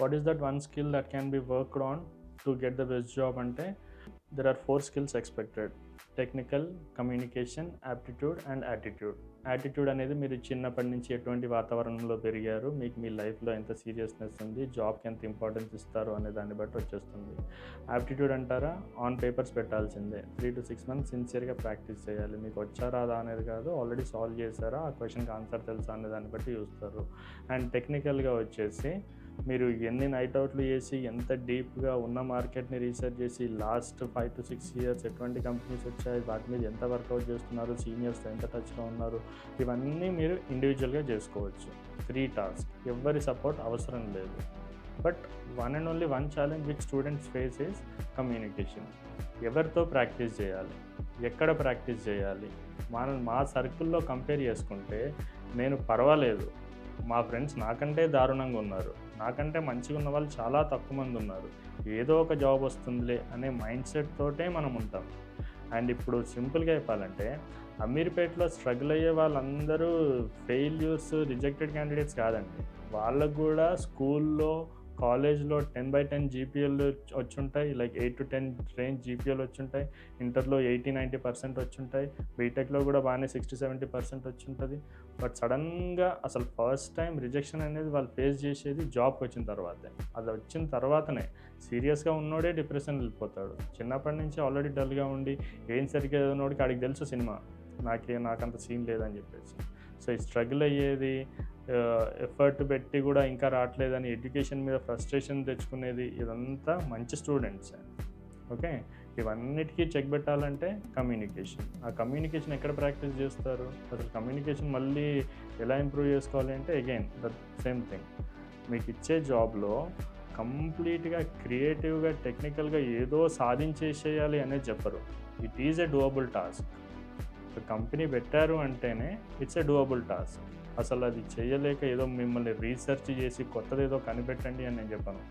What is that one skill that can be worked on to get the best job? Ante there are 4 skills expected: technical, communication, aptitude and attitude. Attitude అనేది మీరు చిన్నప్పటి నుంచి ఎటువంటి వాతావరణంలో పెరిగారు, మీకు మీ లైఫ్లో ఎంత సీరియస్నెస్ ఉంది, జాబ్కి ఎంత ఇంపార్టెన్స్ ఇస్తారు అనే దాన్ని బట్టి వచ్చేస్తుంది. యాప్టిట్యూడ్ అంటారా, ఆన్ పేపర్స్ పెట్టాల్సిందే. 3 to 6 months సిన్సియర్గా ప్రాక్టీస్ చేయాలి. మీకు వచ్చారా రాదా అనేది కాదు, ఆల్రెడీ సాల్వ్ చేశారా, ఆ క్వశ్చన్కి ఆన్సర్ తెలుసా అనే దాన్ని బట్టి చూస్తారు. అండ్ టెక్నికల్గా వచ్చేసి మీరు ఎన్ని నైట్ అవుట్లు చేసి ఎంత డీప్గా ఉన్న మార్కెట్ని రీసెర్చ్ చేసి లాస్ట్ 5 to 6 years ఎటువంటి కంపెనీస్ వచ్చాయి, వాటి మీద ఎంత వర్కౌట్ చేస్తున్నారు, సీనియర్స్తో ఎంత టచ్లో ఉన్నారు, ఇవన్నీ మీరు ఇండివిజువల్గా చేసుకోవచ్చు. ఫ్రీ టాస్క్, ఎవరి సపోర్ట్ అవసరం లేదు. But one and only one challenge which students face is communication. ఎవరితో ప్రాక్టీస్ చేయాలి, ఎక్కడ ప్రాక్టీస్ చేయాలి. మా సర్కిల్లో కంపేర్ చేసుకుంటే నేను పర్వాలేదు, మా ఫ్రెండ్స్ నాకంటే దారుణంగా ఉన్నారు, నాకంటే మంచిగా ఉన్న వాళ్ళు చాలా తక్కువ మంది ఉన్నారు, ఏదో ఒక జాబ్ వస్తుందిలే అనే మైండ్ సెట్ తోటే మనం ఉంటాం. అండ్ ఇప్పుడు సింపుల్గా చెప్పాలంటే అమీర్పేటలో స్ట్రగుల్ అయ్యే వాళ్ళందరూ ఫెయిల్యూర్స్, రిజెక్టెడ్ క్యాండిడేట్స్ కాదండి. వాళ్ళకు కూడా స్కూల్లో, కాలేజ్లో 10/10 జీపీఎల్ వచ్చుంటాయి, లైక్ 8 to 10 రేంజ్ జీపీఎల్ వచ్చుంటాయి. ఇంటర్లో 80-90% వచ్చుంటాయి. బీటెక్లో కూడా బాగానే 60-70% వచ్చుంటుంది. బట్ సడన్గా అసలు ఫస్ట్ టైం రిజెక్షన్ అనేది వాళ్ళు ఫేస్ చేసేది జాబ్కి వచ్చిన తర్వాతే. అది వచ్చిన తర్వాతనే సీరియస్గా ఉన్నోడే డిప్రెషన్ వెళ్ళిపోతాడు. చిన్నప్పటి నుంచి ఆల్రెడీ డల్గా ఉండి ఏం సరిగ్గా ఉన్నోడికి ఆడికి తెలుసు సినిమా నాకంత సీన్ లేదని చెప్పేసి. సో ఈ స్ట్రగుల్ అయ్యేది, ఎఫర్ట్ పెట్టి కూడా ఇంకా రావట్లేదని ఎడ్యుకేషన్ మీద ఫ్రస్ట్రేషన్ తెచ్చుకునేది, ఇదంతా మంచి స్టూడెంట్స్. ఓకే, ఇవన్నిటికీ చెక్ పెట్టాలంటే కమ్యూనికేషన్. ఆ కమ్యూనికేషన్ ఎక్కడ ప్రాక్టీస్ చేస్తారు, అసలు కమ్యూనికేషన్ మళ్ళీ ఎలా ఇంప్రూవ్ చేసుకోవాలి అంటే అగైన్ ద సేమ్ థింగ్. మీకు ఇచ్చే జాబ్లో కంప్లీట్గా క్రియేటివ్గా, టెక్నికల్గా ఏదో సాధించేసేయాలి అనేది చెప్పరు. It is a doable task. Company పెట్టారు అంటేనే ఇట్స్ ఎ డూయబుల్ టాస్క్. అసలు అది చేయలేక ఏదో మిమ్మల్ని రీసెర్చ్ చేసి కొత్తది ఏదో కనిపెట్టండి అని నేను చెప్పాను.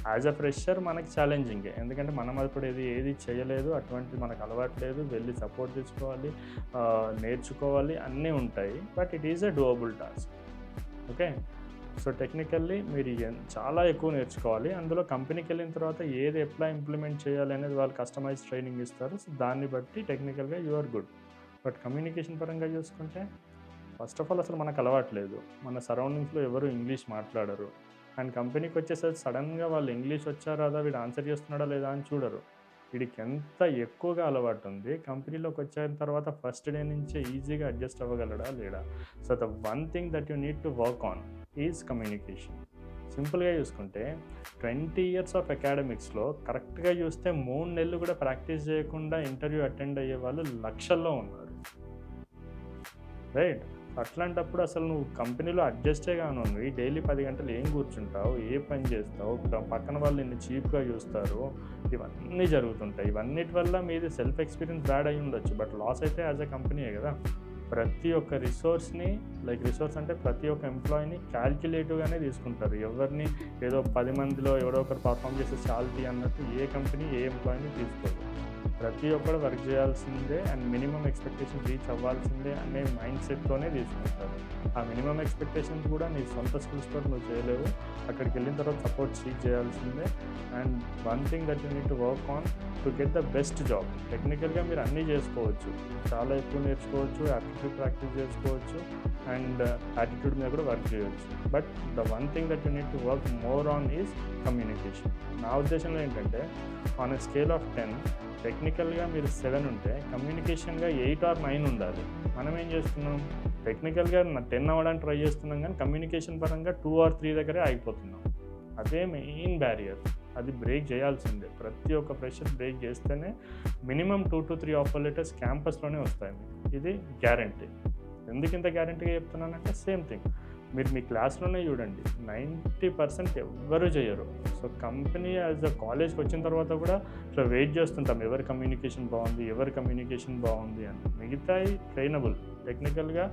యాజ్ అ ఫ్రెషర్ మనకి ఛాలెంజింగే, ఎందుకంటే మనం అప్పుడు ఏది చేయలేదు, అటువంటి మనకు అలవాటు లేదు, వెళ్ళి సపోర్ట్ తీసుకోవాలి, నేర్చుకోవాలి, అన్నీ ఉంటాయి. But it is a doable task. Okay, so technically మీరు చాలా ఎక్కువ నేర్చుకోవాలి. అందులో కంపెనీకి వెళ్ళిన తర్వాత ఏది ఎట్లా ఇంప్లిమెంట్ చేయాలి అనేది వాళ్ళు కస్టమైజ్ ట్రైనింగ్ ఇస్తారు. సో దాన్ని బట్టి టెక్నికల్గా you are good. But communication పరంగా చూసుకుంటే ఫస్ట్ ఆఫ్ ఆల్ అసలు మనకు అలవాట్లేదు, మన సరౌండింగ్స్లో ఎవరు ఇంగ్లీష్ మాట్లాడరు. అండ్ కంపెనీకి వచ్చేసరికి సడన్గా వాళ్ళు ఇంగ్లీష్ వచ్చారా రాదా, వీడు ఆన్సర్ చేస్తున్నాడా లేదా అని చూడరు. వీడికి ఎంత ఎక్కువగా అలవాటు ఉంది, కంపెనీలోకి వచ్చిన తర్వాత ఫస్ట్ డే నుంచే ఈజీగా అడ్జస్ట్ అవ్వగలడా లేడా. So the one thing that you need to work on is communication. సింపుల్గా చూసుకుంటే 20 years ఆఫ్ అకాడమిక్స్లో కరెక్ట్గా చూస్తే 3 నెలలు కూడా ప్రాక్టీస్ చేయకుండా ఇంటర్వ్యూ అటెండ్ అయ్యే వాళ్ళు లక్షల్లో ఉన్నారు. రైట్, అట్లాంటప్పుడు అసలు నువ్వు కంపెనీలో అడ్జస్టే కాను, నువ్వు డైలీ 10 గంటలు ఏం కూర్చుంటావు, ఏ పని చేస్తావు, పక్కన వాళ్ళు నిన్ను చీప్గా చూస్తారు, ఇవన్నీ జరుగుతుంటాయి. ఇవన్నిటి వల్ల మీది సెల్ఫ్ ఎక్స్పీరియన్స్ బ్యాడ్ అయి ఉండొచ్చు, బట్ లాస్ అయితే యాజ్ ఎ కంపెనీయే కదా. ప్రతి ఒక్క రిసోర్స్ని, లైక్ రిసోర్స్ అంటే ప్రతి ఒక్క ఎంప్లాయీని క్యాల్కులేటివ్గానే తీసుకుంటారు. ఎవరిని ఏదో 10 మందిలో ఎవరో ఒకరు పర్ఫామ్ చేసే చాలిటీ అన్నట్టు ఏ కంపెనీ ఏ ఎంప్లాయీని తీసుకోదు. ప్రతి ఒక్కరు వర్క్ చేయాల్సిందే అండ్ మినిమం ఎక్స్పెక్టేషన్ రీచ్ అవ్వాల్సిందే అనే మైండ్ సెట్తోనే తీసుకుంటారు. ఆ మినిమం ఎక్స్పెక్టేషన్స్ కూడా నీ సొంత స్కిల్స్తో నువ్వు చేయలేవు, అక్కడికి వెళ్ళిన తర్వాత సపోర్ట్ సీక్ చేయాల్సిందే. And one thing that you need to work on to get the best job. టెక్నికల్గా మీరు అన్నీ చేసుకోవచ్చు, చాలా ఎక్కువ నేర్చుకోవచ్చు, యాప్టిట్యూడ్ ప్రాక్టీస్ చేసుకోవచ్చు, అండ్ యాటిట్యూడ్ మీద కూడా వర్క్ చేయవచ్చు. But the one thing that you need to work more on is communication. నా ఉద్దేశంలో ఏంటంటే ఆన్ ఎ స్కేల్ ఆఫ్ 10 టెక్నికల్గా మీరు 7 ఉంటే కమ్యూనికేషన్గా 8 or 9 ఉండాలి. మనం ఏం చేస్తున్నాం, టెక్నికల్గా 10 అవ్వడానికి ట్రై చేస్తున్నాం కానీ కమ్యూనికేషన్ పరంగా 2 or 3 దగ్గరే ఆగిపోతున్నాం. అదే మెయిన్ బ్యారియర్, అది బ్రేక్ చేయాల్సిందే. ప్రతి ఒక్క ఫ్రెషర్ బ్రేక్ చేస్తేనే మినిమం 2 to 3 ఆఫర్ లెటర్స్ క్యాంపస్లోనే వస్తాయి. ఇది గ్యారంటీ. ఎందుకు ఇంత గ్యారంటీగా చెప్తున్నానంటే సేమ్ థింగ్, మీరు మీ క్లాస్లోనే చూడండి 90% ఎవ్వరూ చేయరు. సో కంపెనీ యాజ్ అ కాలేజ్కి వచ్చిన తర్వాత కూడా ఇట్లా వెయిట్ చేస్తుంటాం, ఎవరి కమ్యూనికేషన్ బాగుంది అని. మిగతాయి ట్రైనబుల్. టెక్నికల్గా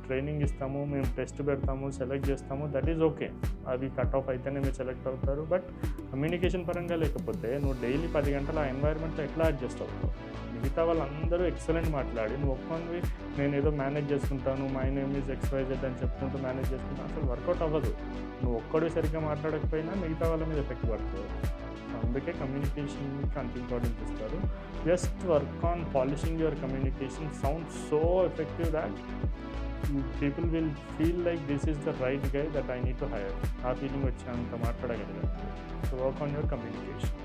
ట్రైనింగ్ ఇస్తాము, మేము టెస్ట్ పెడతాము, సెలెక్ట్ చేస్తాము, దట్ ఈజ్ ఓకే. అవి కట్ ఆఫ్ అయితేనే మీరు సెలెక్ట్ అవుతారు. బట్ కమ్యూనికేషన్ పరంగా లేకపోతే నువ్వు డైలీ 10 గంటల ఆ ఎన్వైర్న్మెంట్లో ఎట్లా అడ్జస్ట్ అవుతావు? మిగతా వాళ్ళందరూ ఎక్సలెంట్ మాట్లాడి నువ్వు ఒక్కొక్కవి నేను ఏదో మేనేజ్ చేసుకుంటాను, మై నేమ్ ఈజ్ XYZ అని చెప్పుకుంటూ మేనేజ్ చేసుకుంటాను, అసలు వర్కౌట్ అవ్వదు. నువ్వు ఒక్కడు సరిగ్గా మాట్లాడకపోయినా మిగతా వాళ్ళ మీద ఎఫెక్ట్ పడుతుంది. అందుకే కమ్యూనికేషన్కి అంత ఇంపార్టెన్స్ ఇస్తారు. Just work on polishing your communication sound so effective that people will feel like this is the right guy that I need to hire. ఆ ఫీలింగ్ వచ్చేంత మాట్లాడగలిగారు. So work on your communication.